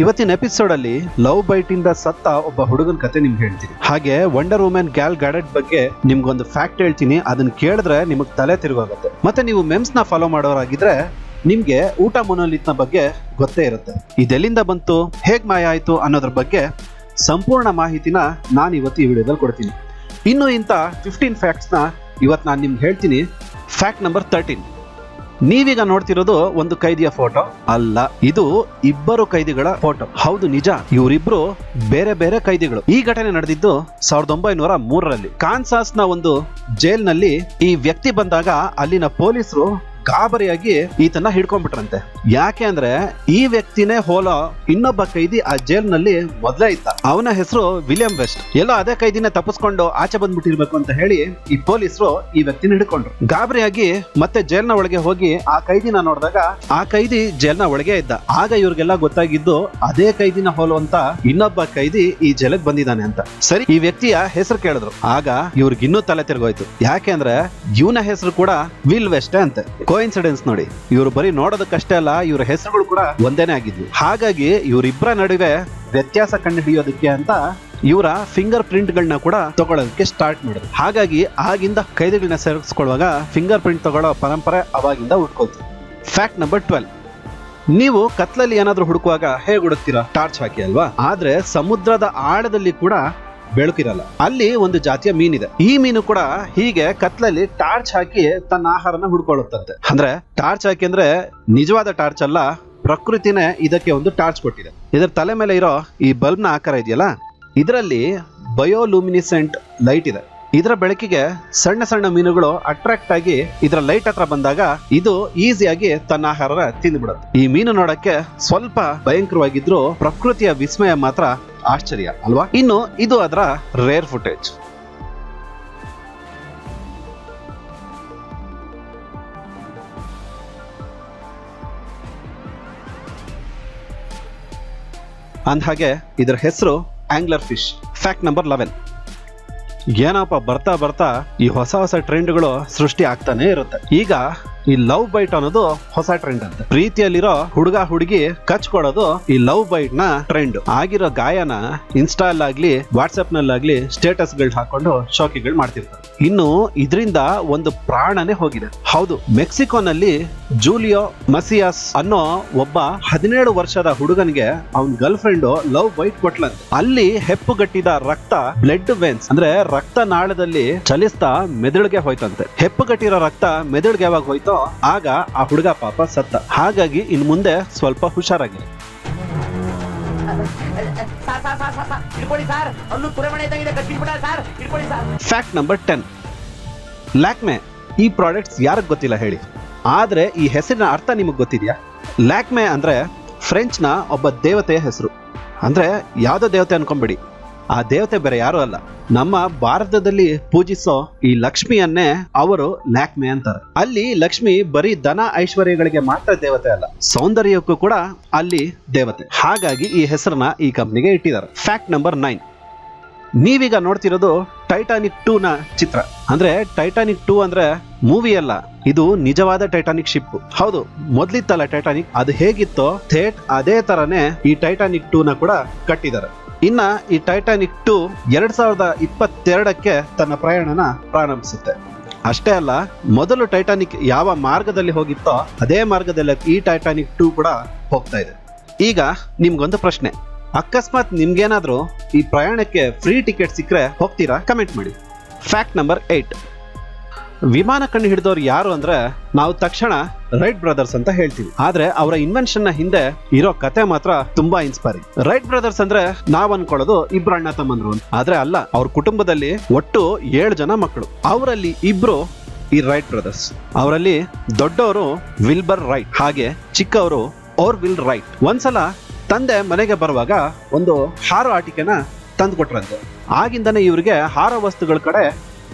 ಇವತ್ತಿನ ಎಪಿಸೋಡ್ ಅಲ್ಲಿ love byte ಇಂದ ಸತ್ತ ಒಬ್ಬ ಹುಡುಗನ ಕತೆ ನಿಮ್ಗೆ ಹೇಳ್ತೀನಿ. ಹಾಗೆ ವಂಡರ್ ವುಮೆನ್ ಗ್ಯಾಲ್ ಗಾಡೆಟ್ ಬಗ್ಗೆ ನಿಮ್ಗೊಂದು ಫ್ಯಾಕ್ಟ್ ಹೇಳ್ತೀನಿ. ಅದನ್ನ ಕೇಳಿದ್ರೆ ನಿಮಗ್ ತಲೆ ತಿರುಗೋಗುತ್ತೆ. ಮತ್ತೆ ನೀವು ಮೆಮ್ಸ್ ನ ಫಾಲೋ ಮಾಡೋರಾಗಿದ್ರೆ ನಿಮ್ಗೆ ಊಟ ಮೊನೋಲಿತ್ ನ ಬಗ್ಗೆ ಗೊತ್ತೇ ಇರುತ್ತೆ. ಇದೆಲ್ಲಿಂದ ಬಂತು, ಹೇಗ್ ಮಾಯ ಆಯ್ತು ಅನ್ನೋದ್ರ ಬಗ್ಗೆ ಸಂಪೂರ್ಣ ಮಾಹಿತಿನ ನಾನು ಇವತ್ತು ಈ ವಿಡಿಯೋದಲ್ಲಿ ಕೊಡ್ತೀನಿ. ಇನ್ನು ಇಂಥ 15 ಫ್ಯಾಕ್ಟ್ಸ್ ನ ಇವತ್ತು ನಾನು ನಿಮ್ಗೆ ಹೇಳ್ತೀನಿ. Fact number 13. ನೀವೀಗ ನೋಡ್ತಿರೋದು ಒಂದು ಕೈದಿಯ ಫೋಟೋ ಅಲ್ಲ, ಇದು ಇಬ್ಬರು ಕೈದಿಗಳ ಫೋಟೋ. ಹೌದು, ನಿಜ, ಇವರಿಬ್ರು ಬೇರೆ ಬೇರೆ ಕೈದಿಗಳು. ಈ ಘಟನೆ ನಡೆದಿದ್ದು 1903ರಲ್ಲಿ ಕಾನ್ಸಾಸ್ ನ ಒಂದು ಜೈಲ್ ನಲ್ಲಿ. ಈ ವ್ಯಕ್ತಿ ಬಂದಾಗ ಅಲ್ಲಿನ ಪೊಲೀಸರು ಗಾಬರಿಯಾಗಿ ಈತನ ಹಿಡ್ಕೊಂಡ್ಬಿಟ್ರಂತೆ. ಯಾಕೆ ಅಂದ್ರೆ ಈ ವ್ಯಕ್ತಿನೇ ಹೋಲೋ ಇನ್ನೊಬ್ಬ ಕೈದಿ ಆ ಜೈಲ್ ನಲ್ಲಿ ಮೊದಲೇ ಇದ್ದ. ಅವನ ಹೆಸರು ವಿಲಿಯಂ ವೆಸ್ಟ್. ಎಲ್ಲೋ ಅದೇ ಕೈದಿನ ತಪ್ಪಿಸ್ಕೊಂಡು ಆಚೆ ಬಂದ್ಬಿಟ್ಟಿರ್ಬೇಕು ಅಂತ ಹೇಳಿ ಈ ಪೊಲೀಸರು ಈ ವ್ಯಕ್ತಿನ ಹಿಡ್ಕೊಂಡ್ರು. ಗಾಬರಿಯಾಗಿ ಮತ್ತೆ ಜೈಲ್ನ ಒಳಗೆ ಹೋಗಿ ಆ ಕೈದಿನ ನೋಡಿದಾಗ ಆ ಕೈದಿ ಜೈಲ್ನ ಒಳಗೆ ಇದ್ದ. ಆಗ ಇವ್ರಿಗೆಲ್ಲ ಗೊತ್ತಾಗಿದ್ದು ಅದೇ ಕೈದಿನ ಹೋಲುವಂತ ಇನ್ನೊಬ್ಬ ಕೈದಿ ಈ ಜೈಲಿಗೆ ಬಂದಿದ್ದಾನೆ ಅಂತ. ಸರಿ, ಈ ವ್ಯಕ್ತಿಯ ಹೆಸರು ಕೇಳಿದ್ರು. ಆಗ ಇವ್ರಿಗೆ ಇನ್ನೂ ತಲೆ ತಿರುಗೋಯ್ತು. ಯಾಕೆ ಅಂದ್ರೆ ಇವನ ಹೆಸರು ಕೂಡ ವಿಲ್ ವೆಸ್ಟ್ ಅಂತೆ. ಕೋಇನ್ಸಿಡೆನ್ಸ್ ನೋಡಿ, ಇವರು ಬರೀ ನೋಡೋದಕ್ಕಷ್ಟೇ ಅಲ್ಲ, ಇವರ ಹೆಸರುಗಳು ಕೂಡ ಒಂದೇನೆ ಆಗಿದ್ವು. ಹಾಗಾಗಿ ಇವರಿಬ್ಬರ ನಡುವೆ ವ್ಯತ್ಯಾಸ ಕಂಡುಹಿಡಿಯೋದಕ್ಕೆ ಅಂತ ಇವರ ಫಿಂಗರ್ ಪ್ರಿಂಟ್ ಗಳನ್ನ ಕೂಡ ತಗೊಳ್ಳೋದಕ್ಕೆ ಸ್ಟಾರ್ಟ್ ಮಾಡಿದ್ರು. ಹಾಗಾಗಿ ಆಗಿಂದ ಕೈದಿಗಳನ್ನ ಸೇರಿಸ್ಕೊಳ್ಳುವಾಗ ಫಿಂಗರ್ ಪ್ರಿಂಟ್ ತಗೊಳ್ಳೋ ಪರಂಪರೆ ಅವಾಗಿಂದ ಹುಡ್ಕೋತು. Fact number 12. ನೀವು ಕತ್ಲಲ್ಲಿ ಏನಾದ್ರೂ ಹುಡುಕುವಾಗ ಹೇಗೆ ಹುಡುಕ್ತೀರಾ? ಟಾರ್ಚ್ ಹಾಕಿ ಅಲ್ವಾ? ಆದ್ರೆ ಸಮುದ್ರದ ಆಳದಲ್ಲಿ ಕೂಡ ಬೆಳಕಿರಲ್ಲ. ಅಲ್ಲಿ ಒಂದು ಜಾತಿಯ ಮೀನಿದೆ. ಈ ಮೀನು ಕೂಡ ಹೀಗೆ ಕತ್ಲಲ್ಲಿ ಟಾರ್ಚ್ ಹಾಕಿ ತನ್ನ ಆಹಾರನ ಹುಡ್ಕೊಳ್ಳುತ್ತಂತೆ. ಅಂದ್ರೆ ಟಾರ್ಚ್ ಹಾಕಿ ಅಂದ್ರೆ ನಿಜವಾದ ಟಾರ್ಚ್ ಅಲ್ಲ, ಪ್ರಕೃತಿನೇ ಇದಕ್ಕೆ ಒಂದು ಟಾರ್ಚ್ ಕೊಟ್ಟಿದೆ. ಇದರ ತಲೆ ಮೇಲೆ ಇರೋ ಈ ಬಲ್ಬ್ ನ ಆಕಾರ ಇದೆಯಲ್ಲ, ಇದರಲ್ಲಿ ಬಯೋಲೂಮಿನಿಸೆಂಟ್ ಲೈಟ್ ಇದೆ. ಇದರ ಬೆಳಕಿಗೆ ಸಣ್ಣ ಸಣ್ಣ ಮೀನುಗಳು ಅಟ್ರಾಕ್ಟ್ ಆಗಿ ಇದರ ಲೈಟ್ ಹತ್ರ ಬಂದಾಗ ಇದು ಈಸಿಯಾಗಿ ತನ್ನ ಆಹಾರ ತಿಂದ್ಬಿಡುತ್ತೆ. ಈ ಮೀನು ನೋಡಕ್ಕೆ ಸ್ವಲ್ಪ ಭಯಂಕರವಾಗಿದ್ರು ಪ್ರಕೃತಿಯ ವಿಸ್ಮಯ ಮಾತ್ರ ಆಶ್ಚರ್ಯ ಅಲ್ವಾ? ಇನ್ನು ಇದು ಅದರ ರೇರ್ ಫುಟೇಜ್. ಅಂದ್ಹಾಗೆ ಇದರ ಹೆಸರು ಆಂಗ್ಲರ್ ಫಿಶ್. Fact number 11. ಏನಪ್ಪ, ಬರ್ತಾ ಬರ್ತಾ ಈ ಹೊಸ ಹೊಸ ಟ್ರೆಂಡ್ಗಳು ಸೃಷ್ಟಿ ಆಗ್ತಾನೆ ಇರುತ್ತೆ. ಈಗ ಈ ಲವ್ ಬೈಟ್ ಅನ್ನೋದು ಹೊಸ ಟ್ರೆಂಡ್ ಅಂತ. ಪ್ರೀತಿಯಲ್ಲಿರೋ ಹುಡುಗ ಹುಡುಗಿ ಕಚ್ಕೊಡೋದು ಈ ಲವ್ ಬೈಟ್ ನ ಟ್ರೆಂಡ್. ಆಗಿರೋ ಗಾಯನ ಇನ್ಸ್ಟಾಲ್ಲಾಗ್ಲಿ ವಾಟ್ಸ್ಆಪ್ ನಲ್ಲಾಗ್ಲಿ ಸ್ಟೇಟಸ್ ಗಳು ಹಾಕೊಂಡು ಶೋಕಿಗಳು ಮಾಡ್ತಿರ್ತಾರೆ. ಇನ್ನು ಇದರಿಂದ ಒಂದು ಪ್ರಾಣನೇ ಹೋಗಿದೆ. ಹೌದು, ಮೆಕ್ಸಿಕೋನಲ್ಲಿ ಜೂಲಿಯೋ ಮಸಿಯಾಸ್ ಅನ್ನೋ ಒಬ್ಬ 17 ವರ್ಷದ ಹುಡುಗನಿಗೆ ಅವನ್ ಗರ್ಲ್ ಫ್ರೆಂಡ್ ಲವ್ ಬೈಟ್ ಕೊಟ್ಲಂತೆ. ಅಲ್ಲಿ ಹೆಪ್ಪುಗಟ್ಟಿದ ರಕ್ತ ಬ್ಲಡ್ ವೇನ್ಸ್ ಅಂದ್ರೆ ರಕ್ತ ನಾಳದಲ್ಲಿ ಚಲಿಸ್ತಾ ಮೆದುಳಿಗೆ ಹೋಯ್ತಂತೆ. ಹೆಪ್ಪುಗಟ್ಟಿರೋ ರಕ್ತ ಮೆದುಳಿಗೆ ಯಾವಾಗ ಹೋಯ್ತೋ ಆಗ ಆ ಹುಡುಗ ಪಾಪ ಸತ್ತ. ಹಾಗಾಗಿ ಇನ್ ಮುಂದೆ ಸ್ವಲ್ಪ ಹುಷಾರಾಗಿರಿ. Fact number 10. ಲ್ಯಾಕ್ಮೆ. ಈ ಪ್ರಾಡಕ್ಟ್ಸ್ ಯಾರಿಗೆ ಗೊತ್ತಿಲ್ಲ ಹೇಳಿ, ಆದ್ರೆ ಈ ಹೆಸರಿನ ಅರ್ಥ ನಿಮಗ್ ಗೊತ್ತಿದ್ಯಾ? ಲ್ಯಾಕ್ಮೆ ಅಂದ್ರೆ ಫ್ರೆಂಚ್ ನ ಒಬ್ಬ ದೇವತೆಯ ಹೆಸರು. ಅಂದ್ರೆ ಯಾವ್ದೋ ದೇವತೆ ಅನ್ಕೊಂಬಿಡಿ, ಆ ದೇವತೆ ಬೇರೆ ಯಾರು ಅಲ್ಲ, ನಮ್ಮ ಭಾರತದಲ್ಲಿ ಪೂಜಿಸೋ ಈ ಲಕ್ಷ್ಮಿಯನ್ನೇ ಅವರು ಲ್ಯಾಕ್ಮೆ ಅಂತಾರೆ. ಅಲ್ಲಿ ಲಕ್ಷ್ಮಿ ಬರೀ ಧನ ಐಶ್ವರ್ಯಗಳಿಗೆ ಮಾತ್ರ ದೇವತೆ ಅಲ್ಲ, ಸೌಂದರ್ಯಕ್ಕೂ ಕೂಡ ಅಲ್ಲಿ ದೇವತೆ. ಹಾಗಾಗಿ ಈ ಹೆಸರನ್ನ ಈ ಕಂಪ್ನಿಗೆ ಇಟ್ಟಿದ್ದಾರೆ. Fact number 9. ನೀವೀಗ ನೋಡ್ತಿರೋದು ಟೈಟಾನಿಕ್ 2 ನ ಚಿತ್ರ. ಅಂದ್ರೆ ಟೈಟಾನಿಕ್ 2 ಅಂದ್ರೆ ಮೂವಿ ಅಲ್ಲ, ಇದು ನಿಜವಾದ ಟೈಟಾನಿಕ್ ಶಿಪ್. ಹೌದು, ಮೊದ್ಲಿತ್ತಲ್ಲ ಟೈಟಾನಿಕ್, ಅದು ಹೇಗಿತ್ತೋ ಥೇಟ್ ಅದೇ ತರನೇ ಈ ಟೈಟಾನಿಕ್ 2 ನ ಕೂಡ ಕಟ್ಟಿದ್ದಾರೆ. ಇನ್ನ ಈ ಟೈಟಾನಿಕ್ 2 2022ಕ್ಕೆ ತನ್ನ ಪ್ರಯಾಣನ ಪ್ರಾರಂಭಿಸುತ್ತೆ. ಅಷ್ಟೇ ಅಲ್ಲ, ಮೊದಲು ಟೈಟಾನಿಕ್ ಯಾವ ಮಾರ್ಗದಲ್ಲಿ ಹೋಗಿತ್ತೋ ಅದೇ ಮಾರ್ಗದಲ್ಲಿ ಈ ಟೈಟಾನಿಕ್ 2 ಕೂಡ ಹೋಗ್ತಾ ಇದೆ. ಈಗ ನಿಮ್ಗೊಂದು ಪ್ರಶ್ನೆ, ಅಕಸ್ಮಾತ್ ನಿಮ್ಗೇನಾದ್ರೂ ಈ ಪ್ರಯಾಣಕ್ಕೆ ಫ್ರೀ ಟಿಕೆಟ್ ಸಿಕ್ಕರೆ ಹೋಗ್ತೀರಾ? ಕಮೆಂಟ್ ಮಾಡಿ. Fact number 8. ವಿಮಾನ ಕಂಡು ಹಿಡಿದವ್ರು ಯಾರು ಅಂದ್ರೆ ನಾವು ತಕ್ಷಣ ರೈಟ್ ಬ್ರದರ್ಸ್ ಅಂತ ಹೇಳ್ತೀವಿ. ಆದ್ರೆ ಅವರ ಇನ್ವೆನ್ಷನ್ ನ ಹಿಂದೆ ಇರೋ ಕತೆ ಮಾತ್ರ ತುಂಬಾ ಇನ್ಸ್ಪೈರಿಂಗ್. ರೈಟ್ ಬ್ರದರ್ಸ್ ಅಂದ್ರೆ ನಾವ್ ಅನ್ಕೊಳ್ಳೋದು ಇಬ್ರು ಅಣ್ಣ ತಮ್ಮಂದ್ರು ಅಂತ, ಆದ್ರೆ ಅಲ್ಲ. ಅವ್ರ ಕುಟುಂಬದಲ್ಲಿ ಒಟ್ಟು 7 ಜನ ಮಕ್ಕಳು. ಅವರಲ್ಲಿ ಇಬ್ರು ಈ ರೈಟ್ ಬ್ರದರ್ಸ್. ಅವರಲ್ಲಿ ದೊಡ್ಡವರು ವಿಲ್ಬರ್ ರೈಟ್, ಹಾಗೆ ಚಿಕ್ಕವರು ಓರ್ವಿಲ್ ರೈಟ್. ಒಂದ್ಸಲ ತಂದೆ ಮನೆಗೆ ಬರುವಾಗ ಒಂದು ಹಾರೋ ಆಟಿಕೆನ ತಂದು ಕೊಟ್ರಂತೆ. ಆಗಿಂದನೇ ಇವ್ರಿಗೆ ಹಾರೋ ವಸ್ತುಗಳ ಕಡೆ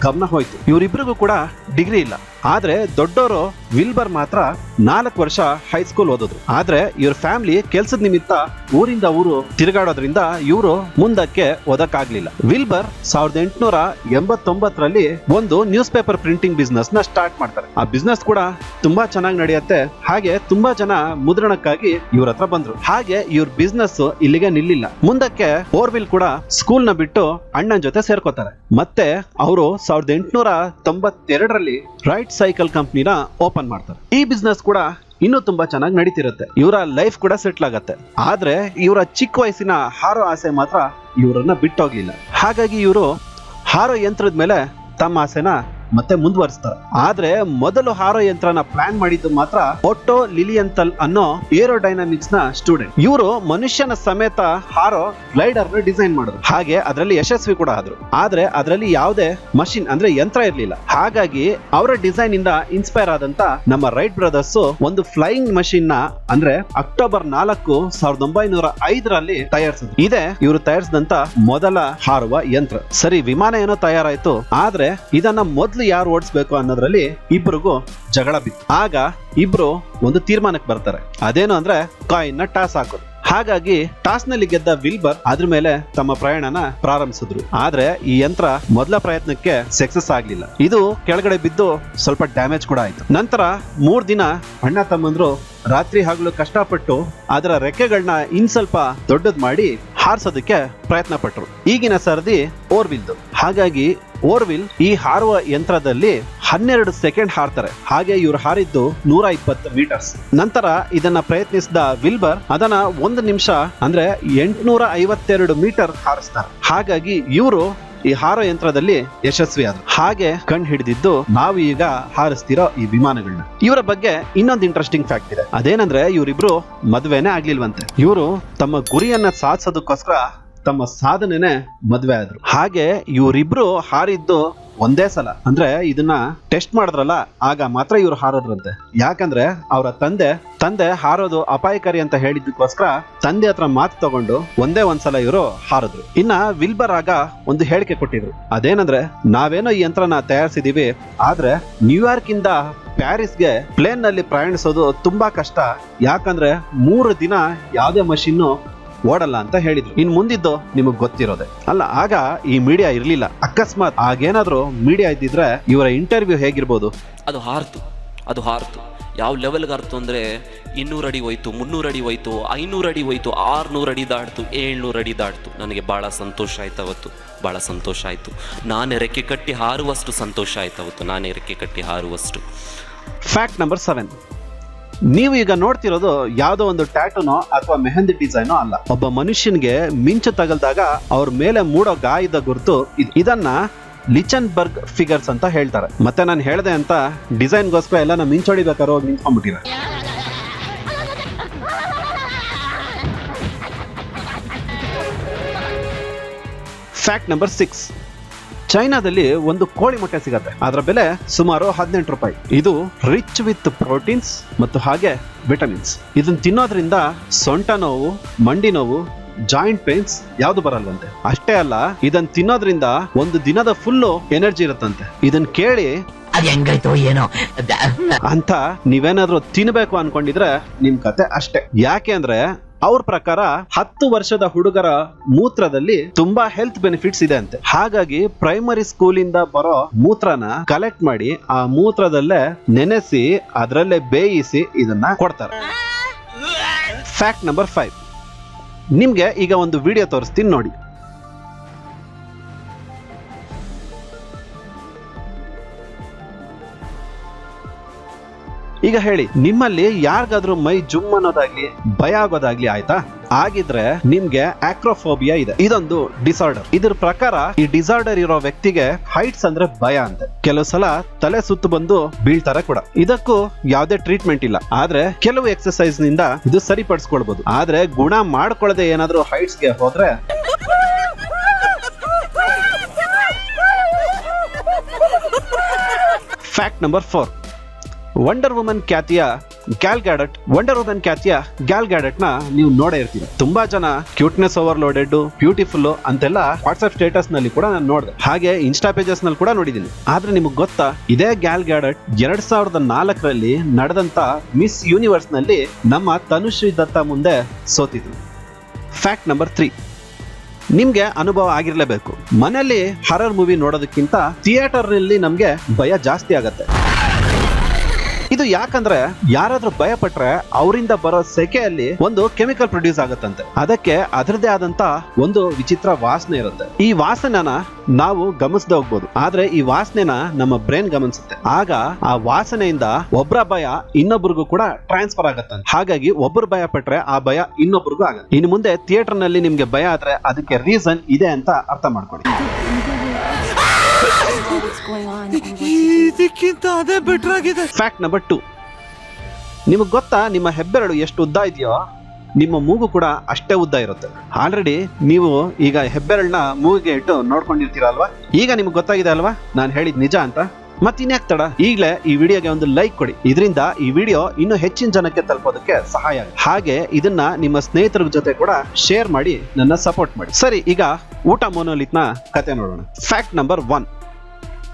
ಗಮನ ಹೋಯ್ತು. ಇವರಿಬ್ರಿಗೂ ಕೂಡ ಡಿಗ್ರಿ ಇಲ್ಲ, ಆದ್ರೆ ದೊಡ್ಡವರು ವಿಲ್ಬರ್ ಮಾತ್ರ 4 ವರ್ಷ ಹೈಸ್ಕೂಲ್ ಓದಿದ್ರು. ಆದ್ರೆ ಇವ್ರ ಫ್ಯಾಮಿಲಿ ಕೆಲ್ಸದ ನಿಮಿತ್ತ ಊರಿಂದ ಊರು ತಿರುಗಾಡೋದ್ರಿಂದ ಇವರು ಮುಂದಕ್ಕೆ ಓದಕ್ಕಾಗ್ಲಿಲ್ಲ. ವಿಲ್ಬರ್ 1889ರಲ್ಲಿ ಒಂದು ನ್ಯೂಸ್ ಪೇಪರ್ ಪ್ರಿಂಟಿಂಗ್ ಬಿಸ್ನೆಸ್ ನ ಸ್ಟಾರ್ಟ್ ಮಾಡ್ತಾರೆ. ಆ ಬಿಸ್ನೆಸ್ ಕೂಡ ತುಂಬಾ ಚೆನ್ನಾಗಿ ನಡೆಯುತ್ತೆ. ಹಾಗೆ ತುಂಬಾ ಜನ ಮುದ್ರಣಕ್ಕಾಗಿ ಇವ್ರ ಹತ್ರ ಬಂದ್ರು. ಹಾಗೆ ಇವ್ರ ಬಿಸ್ನೆಸ್ ಇಲ್ಲಿಗೆ ನಿಲ್ಲಿಲ್ಲ. ಮುಂದಕ್ಕೆ ಓರ್ವಿಲ್ ಕೂಡ ಸ್ಕೂಲ್ ನ ಬಿಟ್ಟು ಅಣ್ಣನ ಜೊತೆ ಸೇರ್ಕೋತಾರೆ. ಮತ್ತೆ ಅವರು 1892ರಲ್ಲಿ ರೈಟ್ ಸೈಕಲ್ ಕಂಪ್ನಿನ ಓಪನ್ ಮಾಡ್ತಾರೆ. ಈ ಬಿಸ್ನೆಸ್ ಕೂಡ ಇನ್ನೂ ತುಂಬಾ ಚೆನ್ನಾಗಿ ನಡೀತಿರುತ್ತೆ. ಇವರ ಲೈಫ್ ಕೂಡ ಸೆಟ್ಲ್ ಆಗತ್ತೆ. ಆದ್ರೆ ಇವರ ಚಿಕ್ಕ ವಯಸ್ಸಿನ ಹಾರೋ ಆಸೆ ಮಾತ್ರ ಇವರನ್ನ ಬಿಟ್ಟೋಗ್ಲಿಲ್ಲ. ಹಾಗಾಗಿ ಇವರು ಹಾರೋ ಯಂತ್ರದ ಮೇಲೆ ತಮ್ಮ ಆಸೆನ ಮತ್ತೆ ಮುಂದುವರಿಸ್ತಾರೆ. ಆದ್ರೆ ಮೊದಲು ಹಾರೋ ಯಂತ್ರನ ಪ್ಲಾನ್ ಮಾಡಿದ್ದು ಮಾತ್ರ ಒಟ್ಟೋ ಲಿಲಿಯಂತಲ್ ಅನ್ನೋ ಏರೋಡೈನಾಮಿಕ್ಸ್ ನ ಸ್ಟೂಡೆಂಟ್. ಇವರು ಮನುಷ್ಯನ ಸಮೇತ ಹಾರೋ ಗ್ಲೈಡರ್ ನ ಡಿಸೈನ್ ಮಾಡಿದ್ರು. ಹಾಗೆ ಅದರಲ್ಲಿ ಯಶಸ್ವಿ ಕೂಡ ಆದ್ರು. ಆದ್ರೆ ಅದರಲ್ಲಿ ಯಾವುದೇ ಮಷಿನ್ ಅಂದ್ರೆ ಯಂತ್ರ ಇರ್ಲಿಲ್ಲ. ಹಾಗಾಗಿ ಅವರ ಡಿಸೈನ್ ಇಂದ ಇನ್ಸ್ಪೈರ್ ಆದಂತ ನಮ್ಮ ರೈಟ್ ಬ್ರದರ್ಸ್ ಒಂದು ಫ್ಲೈಯಿಂಗ್ ಮಷಿನ್ ನ ಅಂದ್ರೆ ಅಕ್ಟೋಬರ್ 4, 1905ರಲ್ಲಿ ತಯಾರಿಸಿದ್ರು. ಇದೇ ಇವರು ತಯಾರಿಸಿದಂತ ಮೊದಲ ಹಾರುವ ಯಂತ್ರ. ಸರಿ, ವಿಮಾನ ಏನೋ ತಯಾರಾಯ್ತು. ಆದ್ರೆ ಇದನ್ನ ಮೊದಲು ಯಾರು ಓಡಿಸ್ಬೇಕು ಅನ್ನೋದ್ರಲ್ಲಿ ಇಬ್ಬರಿಗೂ ಜಗಳ ಬಿತ್ತು. ಆಗ ಇಬ್ರು ಒಂದು ತೀರ್ಮಾನಕ್ಕೆ ಬರ್ತಾರೆ. ಅದೇನು ಅಂದ್ರೆ ಕಾಯಿನ್ ನ ಟಾಸ್ ಹಾಕೋದು. ಹಾಗಾಗಿ ಟಾಸ್ ನಲ್ಲಿ ಗೆದ್ದ ವಿಲ್ಬರ್ ಅದ್ರ ಮೇಲೆ ತಮ್ಮ ಪ್ರಯಾಣನ ಪ್ರಾರಂಭಿಸಿದ್ರು. ಆದ್ರೆ ಈ ಯಂತ್ರ ಮೊದಲ ಪ್ರಯತ್ನಕ್ಕೆ ಸಕ್ಸಸ್ ಆಗ್ಲಿಲ್ಲ. ಇದು ಕೆಳಗಡೆ ಬಿದ್ದು ಸ್ವಲ್ಪ ಡ್ಯಾಮೇಜ್ ಕೂಡ ಆಯ್ತು. ನಂತರ 3 ದಿನ ಅಣ್ಣ ತಮ್ಮಂದ್ರು ರಾತ್ರಿ ಹಗಲು ಕಷ್ಟಪಟ್ಟು ಅದರ ರೆಕ್ಕೆಗಳನ್ನ ಸ್ವಲ್ಪ ದೊಡ್ಡದ್ ಮಾಡಿ ಹಾರಿಸೋದಕ್ಕೆ ಪ್ರಯತ್ನ ಪಟ್ರು. ಈಗಿನ ಸರದಿ ಓರ್ವಿಲ್ದು. ಹಾಗಾಗಿ ಓರ್ವಿಲ್ ಈ ಹಾರುವ ಯಂತ್ರದಲ್ಲಿ 12 ಸೆಕೆಂಡ್ ಹಾರ್ತಾರೆ. ಹಾಗೆ ಇವ್ರು ಹಾರಿದ್ದು 120 ಮೀಟರ್ಸ್. ನಂತರ ಇದನ್ನ ಪ್ರಯತ್ನಿಸಿದ ವಿಲ್ಬರ್ ಅದನ್ನ 1 ನಿಮಿಷ ಅಂದ್ರೆ 852 ಮೀಟರ್ ಹಾರಿಸ್ತಾರೆ. ಹಾಗಾಗಿ ಇವರು ಈ ಹಾರೋ ಯಂತ್ರದಲ್ಲಿ ಯಶಸ್ವಿ ಆದ್ರು. ಹಾಗೆ ಕಂಡು ಹಿಡಿದಿದ್ದು ನಾವು ಈಗ ಹಾರಿಸ್ತಿರೋ ಈ ವಿಮಾನಗಳನ್ನ. ಇವರ ಬಗ್ಗೆ ಇನ್ನೊಂದು ಇಂಟ್ರೆಸ್ಟಿಂಗ್ ಫ್ಯಾಕ್ಟ್ ಇದೆ. ಅದೇನಂದ್ರೆ ಇವರಿಬ್ರು ಮದ್ವೆನೇ ಆಗ್ಲಿಲ್ವಂತೆ. ಇವರು ತಮ್ಮ ಗುರಿಯನ್ನ ಸಾಧಿಸೋದಕ್ಕೋಸ್ಕರ ತಮ್ಮ ಸಾಧನೆನೆ ಮದ್ವೆ ಆದ್ರು. ಹಾಗೆ ಇವರಿಬ್ರು ಹಾರಿದ್ದು ಒಂದೇ ಸಲ. ಅಂದ್ರೆ ಇದನ್ನ ಟೆಸ್ಟ್ ಮಾಡಿದ್ರಲ್ಲ, ಆಗ ಮಾತ್ರ ಇವ್ರು ಹಾರೋದ್ರಂತೆ. ಯಾಕಂದ್ರೆ ಅವರ ತಂದೆ ಹಾರೋದು ಅಪಾಯಕಾರಿ ಅಂತ ಹೇಳಿದ್ದಕ್ಕೋಸ್ಕರ ತಂದೆ ಹತ್ರ ಮಾತು ತಗೊಂಡು ಒಂದ್ಸಲ ಇವರು ಹಾರಿದ್ರು. ಇನ್ನ ವಿಲ್ಬರ್ ಆಗ ಒಂದು ಹೇಳಿಕೆ ಕೊಟ್ಟಿದ್ರು. ಅದೇನಂದ್ರೆ, ನಾವೇನೋ ಈ ಯಂತ್ರನ ತಯಾರಿಸಿದೀವಿ, ಆದ್ರೆ ನ್ಯೂಯಾರ್ಕ್ ಇಂದ ಪ್ಯಾರಿಸ್ಗೆ ಪ್ಲೇನ್ ನಲ್ಲಿ ಪ್ರಯಾಣಿಸೋದು ತುಂಬಾ ಕಷ್ಟ. ಯಾಕಂದ್ರೆ 3 ದಿನ ಯಾವುದೇ ಮಷೀನ್ ಓಡಲ್ಲ ಅಂತ ಹೇಳಿದ್ರು. ಇನ್ ಮುಂದಿದ್ದು ನಿಮಗ್ ಗೊತ್ತಿರೋದೆ ಅಲ್ಲ. ಆಗ ಈ ಮೀಡಿಯಾ ಇರ್ಲಿಲ್ಲ. ಅಕಸ್ಮಾತ್ ಆಗೇನಾದ್ರೂ ಮೀಡಿಯಾ ಇದ್ದಿದ್ರೆ ಇವರ ಇಂಟರ್ವ್ಯೂ ಹೇಗಿರ್ಬೋದು? ಅದು ಹಾರ್ತು ಯಾವ ಲೆವೆಲ್ಗೆ ಹಾರ್ತು ಅಂದ್ರೆ 200 ಅಡಿ ಹೋಯ್ತು, 300 ಅಡಿ ಹೋಯ್ತು, 500 ಅಡಿ ಹೋಯ್ತು, 600 ಅಡಿ ದಾಟ್ತು, 700 ಅಡಿ ದಾಟ್ತು. ನನಗೆ ಬಹಳ ಸಂತೋಷ ಆಯ್ತು ಅವತ್ತು. ಬಹಳ ಸಂತೋಷ ಆಯ್ತು. ನಾನೇ ರೆಕ್ಕೆ ಕಟ್ಟಿ ಹಾರುವಷ್ಟು ಸಂತೋಷ ಆಯ್ತು ಅವತ್ತು. ನಾನೇ ರೆಕ್ಕೆ ಕಟ್ಟಿ ಹಾರುವಷ್ಟು. Fact number 7. ನೀವು ಈಗ ನೋಡ್ತಿರೋದು ಯಾವುದೋ ಒಂದು ಟ್ಯಾಟೂನೋ ಅಥವಾ ಮೆಹಂದಿ ಡಿಸೈನೋ ಅಲ್ಲ. ಒಬ್ಬ ಮನುಷ್ಯನ್ಗೆ ಮಿಂಚು ತಗಲ್ದಾಗ ಅವ್ರ ಮೇಲೆ ಮೂಡೋ ಗಾಯದ ಗುರುತು ಇದನ್ನ ಲಿಚನ್ಬರ್ಗ್ ಫಿಗರ್ಸ್ ಅಂತ ಹೇಳ್ತಾರೆ. ಮತ್ತೆ ನಾನು ಹೇಳ್ದೆ ಅಂತ ಡಿಸೈನ್ಗೋಸ್ಕರ ಎಲ್ಲ ಮಿಂಚೊಡಿಬೇಕಾರೋ ನಿಂತ್ಕೊಂಡ್ಬಿಟ್ಟಿರ. Fact number 6. ಚೈನಾದಲ್ಲಿ ಒಂದು ಕೋಳಿ ಮೊಟ್ಟೆ ಸಿಗತ್ತೆ. ಅದರ ಬೆಲೆ ಸುಮಾರು 18 ರೂಪಾಯಿ. ಇದು ರಿಚ್ ವಿತ್ ಪ್ರೋಟೀನ್ಸ್ ಮತ್ತು ಹಾಗೆ ವಿಟಮಿನ್ಸ್. ಇದನ್ನ ತಿನ್ನೋದ್ರಿಂದ ಸೊಂಟ ನೋವು, ಮಂಡಿ ನೋವು, ಜಾಯಿಂಟ್ ಪೇನ್ಸ್ ಯಾವ್ದು ಬರಲ್ವಂತೆ. ಅಷ್ಟೇ ಅಲ್ಲ, ಇದನ್ನ ತಿನ್ನೋದ್ರಿಂದ ಒಂದು ದಿನದ ಫುಲ್ಲು ಎನರ್ಜಿ ಇರುತ್ತಂತೆ. ಇದನ್ನ ಕೇಳಿ ಏನೋ ಅಂತ ನೀವೇನಾದ್ರೂ ತಿನ್ಬೇಕು ಅನ್ಕೊಂಡಿದ್ರೆ ನಿಮ್ ಕತೆ ಅಷ್ಟೇ. ಯಾಕೆ ಅಂದ್ರೆ ಅವ್ರ ಪ್ರಕಾರ 10 ವರ್ಷದ ಹುಡುಗರ ಮೂತ್ರದಲ್ಲಿ ತುಂಬಾ ಹೆಲ್ತ್ ಬೆನಿಫಿಟ್ಸ್ ಇದೆ ಅಂತೆ. ಹಾಗಾಗಿ ಪ್ರೈಮರಿ ಸ್ಕೂಲಿಂದ ಬರೋ ಮೂತ್ರನ ಕಲೆಕ್ಟ್ ಮಾಡಿ ಆ ಮೂತ್ರದಲ್ಲೇ ನೆನೆಸಿ ಅದರಲ್ಲೇ ಬೇಯಿಸಿ ಇದನ್ನ ಕೊಡ್ತಾರೆ. Fact number 5. ನಿಮ್ಗೆ ಈಗ ಒಂದು ವಿಡಿಯೋ ತೋರಿಸ್ತೀನಿ ನೋಡಿ. ಈಗ ಹೇಳಿ, ನಿಮ್ಮಲ್ಲಿ ಯಾರಿಗಾದ್ರೂ ಮೈ ಜುಮ್ ಅನ್ನೋದಾಗ್ಲಿ ಭಯ ಆಗೋದಾಗ್ಲಿ ಆಯ್ತಾ? ಆಗಿದ್ರೆ ನಿಮ್ಗೆ ಆಕ್ರೋಫೋಬಿಯಾ ಇದೆ. ಇದೊಂದು ಡಿಸಾರ್ಡರ್. ಇದ್ರ ಪ್ರಕಾರ ಈ ಡಿಸಾರ್ಡರ್ ಇರೋ ವ್ಯಕ್ತಿಗೆ ಹೈಟ್ಸ್ ಅಂದ್ರೆ ಭಯ ಅಂತೆ. ಕೆಲವು ಸಲ ತಲೆ ಸುತ್ತು ಬಂದು ಬೀಳ್ತಾರೆ ಕೂಡ. ಇದಕ್ಕೂ ಯಾವ್ದೇ ಟ್ರೀಟ್ಮೆಂಟ್ ಇಲ್ಲ. ಆದ್ರೆ ಕೆಲವು ಎಕ್ಸರ್ಸೈಸ್ ನಿಂದ ಇದು ಸರಿಪಡಿಸ್ಕೊಳ್ಬಹುದು. ಆದ್ರೆ ಗುಣ ಮಾಡ್ಕೊಳ್ಳದೆ ಏನಾದ್ರೂ ಹೈಟ್ಸ್ ಗೆ ಹೋದ್ರೆ ಫ್ಯಾಕ್ಟ್ ನಂಬರ್ 4. ವಂಡರ್ ವುಮನ್ ಖ್ಯಾತಿಯ ಗ್ಯಾಲ್ ಗ್ಯಾಡಟ್, ವಂಡರ್ ವುಮನ್ ಖ್ಯಾತಿಯ ಗ್ಯಾಲ್ ಗ್ಯಾಡಟ್ ನ ನೀವು ನೋಡೇ ಇರ್ತೀರ. ತುಂಬಾ ಜನ ಕ್ಯೂಟ್ನೆಸ್ ಓವರ್ಲೋಡೆಡ್, ಬ್ಯೂಟಿಫುಲ್ ಅಂತೆಲ್ಲ ವಾಟ್ಸ್ಆಪ್ ಸ್ಟೇಟಸ್ ನಲ್ಲಿ ಕೂಡ ನಾನು ನೋಡಿದೆ, ಹಾಗೆ ಇನ್ಸ್ಟಾ ಪೇಜಸ್ ನಲ್ಲಿ ಕೂಡ ನೋಡಿದ್ದೀನಿ. ಆದ್ರೆ ನಿಮಗೆ ಗೊತ್ತಾ, ಇದೇ ಗ್ಯಾಲ್ ಗ್ಯಾಡಟ್ 2004ರಲ್ಲಿ ನಡೆದಂತ ಮಿಸ್ ಯೂನಿವರ್ಸ್ ನಲ್ಲಿ ನಮ್ಮ ತನುಶ್ರೀ ದತ್ತಾ ಮುಂದೆ ಸೋತಿದ್ರು. ಫ್ಯಾಕ್ಟ್ ನಂಬರ್ 3, ನಿಮ್ಗೆ ಅನುಭವ ಆಗಿರ್ಲೇಬೇಕು. ಮನೆಯಲ್ಲಿ ಹಾರರ್ ಮೂವಿ ನೋಡೋದಕ್ಕಿಂತ ಥಿಯೇಟರ್ ನಲ್ಲಿ ನಮ್ಗೆ ಭಯ ಜಾಸ್ತಿ ಆಗತ್ತೆ. ಇದು ಯಾಕಂದ್ರೆ ಯಾರಾದ್ರೂ ಭಯ ಪಟ್ರೆ ಅವರಿಂದ ಬರೋ ಸೆಕೆಯಲ್ಲಿ ಒಂದು ಕೆಮಿಕಲ್ ಪ್ರೊಡ್ಯೂಸ್ ಆಗುತ್ತಂತೆ. ಅದಕ್ಕೆ ಅದರದೇ ಆದಂತ ಒಂದು ವಿಚಿತ್ರ ವಾಸನೆ ಇರುತ್ತೆ. ಈ ವಾಸನೆನ ನಾವು ಗಮನಿಸದೆ ಹೋಗ್ಬೋದು, ಆದ್ರೆ ಈ ವಾಸನೆನ ನಮ್ಮ ಬ್ರೈನ್ ಗಮನಿಸುತ್ತೆ. ಆಗ ಆ ವಾಸನೆಯಿಂದ ಒಬ್ಬರ ಭಯ ಇನ್ನೊಬ್ರಿಗೂ ಕೂಡ ಟ್ರಾನ್ಸ್ಫರ್ ಆಗತ್ತಂತೆ. ಹಾಗಾಗಿ ಒಬ್ಬರು ಭಯ ಪಟ್ರೆ ಆ ಭಯ ಇನ್ನೊಬ್ರಿಗೂ ಆಗತ್ತೆ. ಇನ್ನು ಮುಂದೆ ಥಿಯೇಟರ್ ನಲ್ಲಿ ನಿಮ್ಗೆ ಭಯ ಆದ್ರೆ ಅದಕ್ಕೆ ರೀಸನ್ ಇದೆ ಅಂತ ಅರ್ಥ ಮಾಡ್ಕೊಳ್ಳಿ. ಫ್ಯಾಕ್ಟ್ ನಂಬರ್ 2, ನಿಮಗೆ ಗೊತ್ತಾ, ನಿಮ್ಮ ಹೆಬ್ಬೆರಳು ಎಷ್ಟು ಉದ್ದ ಇದೆಯೋ ನಿಮ್ಮ ಮೂಗು ಕೂಡ ಅಷ್ಟೇ ಉದ್ದ ಇರುತ್ತೆ. ಆಲ್ರೆಡಿ ನೀವು ಈಗ ಹೆಬ್ಬೆರಳನ್ನ ಮೂಗಿಗೆ ಇಟ್ಟು ನೋಡ್ಕೊಂಡಿರ್ತೀರಲ್ವಾ. ಈಗ ನಿಮ್ಗೆ ಗೊತ್ತಾಗಿದೆ ಅಲ್ವಾ ನಾನು ಹೇಳಿದ್ ನಿಜ ಅಂತ. ಮತ್ತಿನ್ಯಾಕ್ ತಡ, ಈಗಲೇ ಈ ವಿಡಿಯೋಗೆ ಒಂದು ಲೈಕ್ ಕೊಡಿ. ಇದರಿಂದ ಈ ವಿಡಿಯೋ ಇನ್ನೂ ಹೆಚ್ಚಿನ ಜನಕ್ಕೆ ತಲುಪೋದಕ್ಕೆ ಸಹಾಯ ಆಗುತ್ತೆ. ಹಾಗೆ ಇದನ್ನ ನಿಮ್ಮ ಸ್ನೇಹಿತರ ಜೊತೆ ಕೂಡ ಶೇರ್ ಮಾಡಿ ನನ್ನ ಸಪೋರ್ಟ್ ಮಾಡಿ. ಸರಿ, ಈಗ ಊಟ ಮೊನೋಲಿತ್ನ ಕತೆ ನೋಡೋಣ. ಫ್ಯಾಕ್ಟ್ ನಂಬರ್ 1,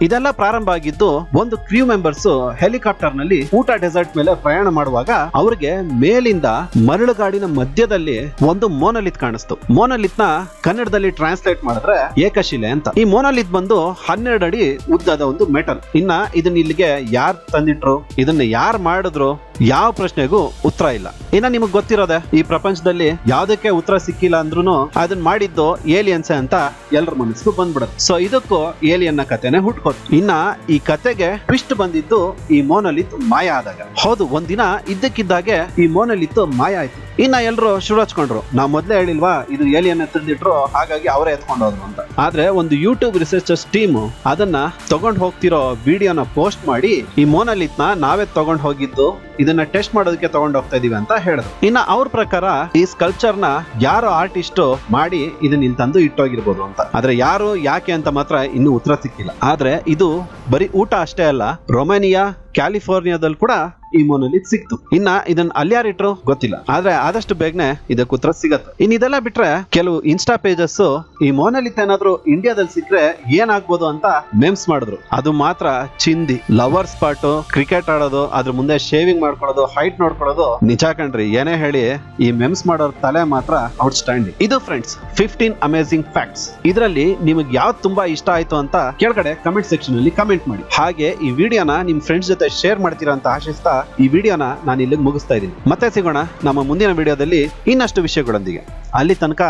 ಇದೆಲ್ಲ ಪ್ರಾರಂಭ ಆಗಿದ್ದು ಒಂದು ಕ್ರೂ ಮೆಂಬರ್ಸ್ ಹೆಲಿಕಾಪ್ಟರ್ ನಲ್ಲಿ ಊಟ ಡೆಸರ್ಟ್ ಮೇಲೆ ಪ್ರಯಾಣ ಮಾಡುವಾಗ ಅವರಿಗೆ ಮೇಲಿಂದ ಮರಳುಗಾಡಿನ ಮಧ್ಯದಲ್ಲಿ ಒಂದು ಮೋನಲಿತ್ ಕಾಣಿಸ್ತು. ಮೋನಲಿತ್ ನ ಕನ್ನಡದಲ್ಲಿ ಟ್ರಾನ್ಸ್ಲೇಟ್ ಮಾಡಿದ್ರೆ ಏಕಶಿಲೆ ಅಂತ. ಈ ಮೋನಲಿತ್ ಬಂದು 12 ಅಡಿ ಉದ್ದದ ಒಂದು ಮೆಟಲ್. ಇನ್ನ ಇದನ್ನ ಇಲ್ಲಿಗೆ ಯಾರು ತಂದಿಟ್ರು, ಇದನ್ನ ಯಾರು ಮಾಡಿದ್ರು, ಯಾವ ಪ್ರಶ್ನೆಗೂ ಉತ್ತರ ಇಲ್ಲ. ಇನ್ನ ನಿಮಗ್ ಗೊತ್ತಿರೋದೆ, ಈ ಪ್ರಪಂಚದಲ್ಲಿ ಯಾವ್ದಕ್ಕೆ ಉತ್ತರ ಸಿಕ್ಕಿಲ್ಲ ಅಂದ್ರೂ ಅದನ್ನ ಮಾಡಿದ್ದು ಏಲಿಯನ್ಸ್ ಅಂತ ಎಲ್ಲರ ಮನಸ್ಸು ಬಂದ್ಬಿಡುತ್ತೆ. ಸೊ ಇದಕ್ಕೂ ಏಲಿಯನ್ ಕತೆನೆ ಹುಟ್ಕೊ. ಇನ್ನ ಈ ಕತೆಗೆ ಟ್ವಿಸ್ಟ್ ಬಂದಿದ್ದು ಈ ಮೋನಲಿತ್ ಮಾಯ ಆದಾಗ. ಹೌದು, ಒಂದಿನ ಇದ್ದಕ್ಕಿದ್ದಾಗೆ ಈ ಮೋನಲಿತ್ ಮಾಯ ಆಯ್ತು. ಇನ್ನ ಎಲ್ರು ಶುರು ಹಚ್ಕೊಂಡ್ರು, ನಾವ್ ಮೊದ್ಲೇ ಹೇಳಿಲ್ವಾ ಇದು ಏಲಿಯನ್ ತಂದಿಟ್ರು, ಹಾಗಾಗಿ ಅವರೇ ಎತ್ಕೊಂಡು ಹೋದ್ರು ಅಂತ. ಆದ್ರೆ ಒಂದು ಯೂಟ್ಯೂಬ್ ರಿಸರ್ಚರ್ಸ್ ಟೀಮ್ ಅದನ್ನ ತಗೊಂಡ್ ಹೋಗ್ತಿರೋ ವಿಡಿಯೋನ ಪೋಸ್ಟ್ ಮಾಡಿ ಈ ಮೋನಲಿತ್ ನಾವೇ ತಗೊಂಡ್ ಹೋಗಿದ್ದು, ಇದನ್ನ ಟೆಸ್ಟ್ ಮಾಡೋದಕ್ಕೆ ತಗೊಂಡ್ ಹೋಗ್ತಾ ಇದೀವಿ ಅಂತ ಹೇಳಿದ್ರು. ಇನ್ನ ಅವ್ರ ಪ್ರಕಾರ ಈ ಸ್ಕಲ್ಪ್ಚರ್ ನ ಯಾರೋ ಆರ್ಟಿಸ್ಟ್ ಮಾಡಿ ಇದನ್ನ ಇಲ್ಲಿ ತಂದು ಇಟ್ಟೋಗಿರ್ಬೋದು ಅಂತ. ಆದ್ರೆ ಯಾರು ಯಾಕೆ ಅಂತ ಮಾತ್ರ ಇನ್ನೂ ಉತ್ತರ ಸಿಕ್ಕಿಲ್ಲ. ಆದ್ರೆ ಇದು ಬರೀ ಊಟ ಅಷ್ಟೇ ಅಲ್ಲ, ರೊಮೇನಿಯಾ, ಕ್ಯಾಲಿಫೋರ್ನಿಯಾದಲ್ಲಿ ಕೂಡ ಈ ಮೋನಲಿತ್ ಸಿಕ್ತು. ಇನ್ನ ಇದನ್ನ ಅಲ್ಯಾರಿಟ್ರು ಗೊತ್ತಿಲ್ಲ, ಆದ್ರೆ ಆದಷ್ಟು ಬೇಗನೆ ಇದಕ್ಕೆ ಉತ್ತರ ಸಿಗತ್ತೆ. ಇನ್ ಇದೆಲ್ಲ ಬಿಟ್ರೆ ಕೆಲವು ಇನ್ಸ್ಟಾ ಪೇಜಸ್ ಈ ಮೋನಲಿತ್ ಏನಾದ್ರು ಇಂಡಿಯಾದಲ್ಲಿ ಸಿಕ್ಕರೆ ಏನಾಗ್ಬೋದು ಅಂತ ಮೆಮ್ಸ್ ಮಾಡಿದ್ರು. ಅದು ಮಾತ್ರ ಚಿಂದಿ. ಲವರ್ ಸ್ಪಾಟ್, ಕ್ರಿಕೆಟ್ ಆಡೋದು, ಅದ್ರ ಮುಂದೆ ಶೇವಿಂಗ್ ಮಾಡ್ಕೊಳ್ಳೋದು, ಹೈಟ್ ನೋಡ್ಕೊಳ್ಳೋದು, ನಿಜ ಕಣ್ರಿ. ಏನೇ ಹೇಳಿ ಈ ಮೆಮ್ಸ್ ಮಾಡೋರ್ ತಲೆ ಮಾತ್ರ ಔಟ್ಸ್ಟ್ಯಾಂಡಿಂಗ್. ಇದು ಫ್ರೆಂಡ್ಸ್ 15 ಅಮೇಜಿಂಗ್ ಫ್ಯಾಕ್ಟ್ಸ್. ಇದರಲ್ಲಿ ನಿಮಗೆ ಯಾವ್ದು ತುಂಬಾ ಇಷ್ಟ ಆಯ್ತು ಅಂತ ಕೆಳಗಡೆ ಕಮೆಂಟ್ ಸೆಕ್ಷನ್ ಅಲ್ಲಿ ಕಮೆಂಟ್ ಮಾಡಿ. ಹಾಗೆ ಈ ವಿಡಿಯೋನ ನಿಮ್ ಫ್ರೆಂಡ್ಸ್ ಜೊತೆ ಶೇರ್ ಮಾಡ್ತೀರಾ ಅಂತ ಆಶಿಸ್ತಾ ಈ ವಿಡಿಯೋನ ನಾನು ಇಲ್ಲಿ ಮುಗಿಸ್ತಾ ಇದ್ದೀನಿ. ಮತ್ತೆ ಸಿಗೋಣ ನಮ್ಮ ಮುಂದಿನ ವಿಡಿಯೋದಲ್ಲಿ ಇನ್ನಷ್ಟು ವಿಷಯಗಳೊಂದಿಗೆ. ಅಲ್ಲಿ ತನಕ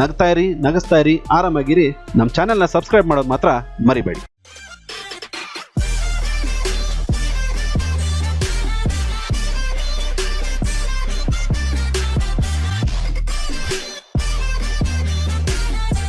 ನಗ್ತಾ ಇರಿ, ನಗಿಸ್ತಾ ಇರಿ, ಆರಾಮಾಗಿರಿ. ನಮ್ಮ ಚಾನೆಲ್ನ ಸಬ್ಸ್ಕ್ರೈಬ್ ಮಾಡೋದು ಮಾತ್ರ ಮರಿಬೇಡಿ.